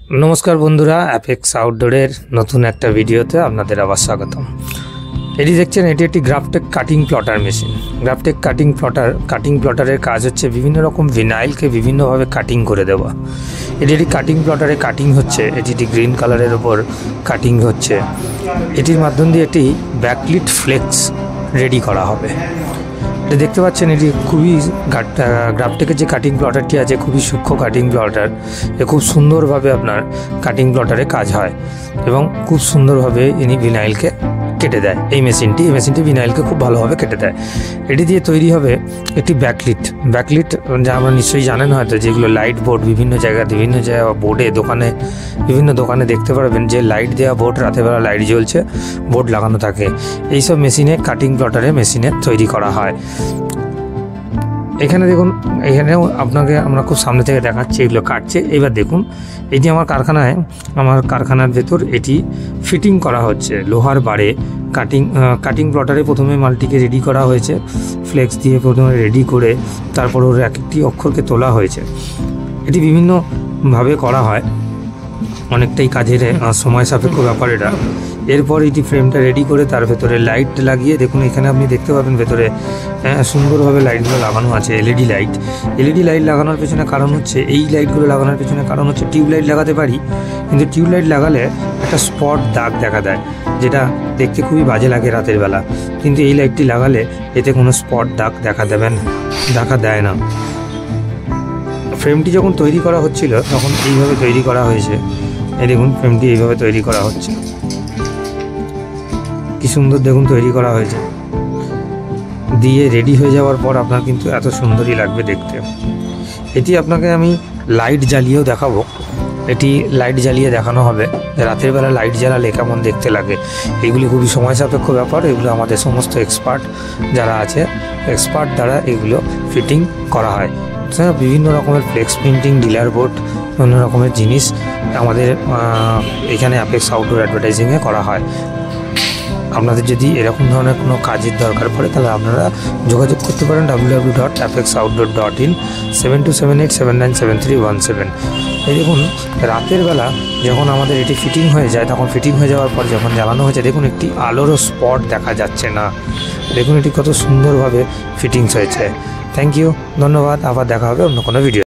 नमस्कार बंधुरा apex outdoor नतून एक भिडियोते आपनादेर आबार स्वागतम। एटी देखছেন एटी एकटी ग्राफ्टेक काटिंग प्लटार मेशिन। ग्राफ्टेक काटिंग प्लटारेर काज हच्छे विभिन्न रकम विनाइलके विभिन्नभावे काटिंग करे देवा। एटी एकटी काटिंग प्लटारे काटिंग हच्छे, एटी एकटी ग्रीन कालारेर ओपर काटिंग हच्छे। एटिर माध्यम दिये एकटी बैकलिट फ्लेक्स रेडी करा होबे। এটা দেখতে পাচ্ছেন এটি খুবই গ্রাফটেকের যে কাটিং প্লটারটি আছে খুবই সূক্ষ্ম কাটিং প্লটার। এ খুব সুন্দরভাবে আপনার কাটিং প্লটারে কাজ হয় এবং খুব সুন্দরভাবে ইনি ভিনাইলকে কেটে দেয়। এই মেশিনটি ভিনাইলকে খুব ভালোভাবে কেটে দেয়। এটি দিয়ে তৈরি হবে একটি ব্যাকলিট। যা আমরা নিশ্চয়ই জানেন হয়তো, যেগুলো লাইট বোর্ড বিভিন্ন জায়গায় বোর্ডে বিভিন্ন দোকানে দেখতে পারবেন যে লাইট দেওয়া বোর্ড, রাতেরবেলা লাইট জ্বলছে, বোর্ড লাগানো থাকে। এইসব মেশিনে কাটিং প্লটারে মেশিনে তৈরি করা হয়। এখানে দেখুন, এখানেও আপনাকে আমরা খুব সামনে থেকে দেখাচ্ছি এগুলো কাটছে। এবার দেখুন, এটি আমার কারখানার ভেতর এটি ফিটিং করা হচ্ছে লোহার বারে। কাটিং প্লটারে প্রথমে মালটিকে রেডি করা হয়েছে, ফ্লেক্স দিয়ে প্রথমে রেডি করে তারপর ওর এক একটি অক্ষরকে তোলা হয়েছে। এটি বিভিন্নভাবে করা হয়, অনেকটাই কাজের সময় সাপেক্ষ ব্যাপার এটা। এরপর এটি ফ্রেমটা রেডি করে তার ভেতরে লাইট লাগিয়ে, দেখুন এখানে আপনি দেখতে পাবেন ভেতরে সুন্দরভাবে লাইটগুলো লাগানো আছে, এলইডি লাইট লাগানোর পেছনে কারণ হচ্ছে, এই লাইটগুলো লাগানোর পেছনে কারণ হচ্ছে টিউবলাইট লাগাতে পারি, কিন্তু টিউবলাইট লাগালে একটা স্পট দাগ দেখা দেয়, যেটা দেখতে খুবই বাজে লাগে রাতের বেলা। কিন্তু এই লাইটটি লাগালে এতে কোনো স্পট দাগ দেখা দেয় না। ফ্রেমটি যখন তৈরি করা হচ্ছিল তখন এইভাবে তৈরি করা হয়েছে। এই দেখুন, ফ্রেমটি এইভাবে তৈরি করা হচ্ছে, কি সুন্দর দেখুন তৈরি করা হয়েছে। দিয়ে রেডি হয়ে যাওয়ার পর আপনার কিন্তু এত সুন্দরই লাগবে দেখতে। এটি আপনাকে আমি লাইট জ্বালিয়েও দেখাবো। এটি লাইট জ্বালিয়ে দেখানো হবে রাতের বেলা লাইট জ্বালালে কেমন দেখতে লাগে। এগুলি খুবই সময় সাপেক্ষ ব্যাপার। এগুলো আমাদের সমস্ত এক্সপার্ট যারা আছে, এক্সপার্ট দ্বারা এগুলো ফিটিং করা হয়। বিভিন্ন রকমের ফ্লেক্স প্রিন্টিং, ডিলার বোর্ড, বিভিন্ন রকমের জিনিস আমাদের এখানে অ্যাপেক্স আউটডোর অ্যাডভার্টাইজিংয়ে করা হয়। আপনাদের যদি এরকম ধরনের কোনো কাজের দরকার পড়ে তাহলে আপনারা যোগাযোগ করতে পারেন www.apexoutdoor.in 7278797317। এই দেখুন, রাতের বেলা যখন আমাদের এটি ফিটিং হয়ে যায়, তখন ফিটিং হয়ে যাওয়ার পর যখন জ্বালানো হয়েছে, দেখুন একটি আলোরও স্পট দেখা যাচ্ছে না। দেখুন এটি কত সুন্দরভাবে ফিটিংস হয়েছে। থ্যাংক ইউ, ধন্যবাদ। আবার দেখা হবে অন্য কোনো ভিডিও।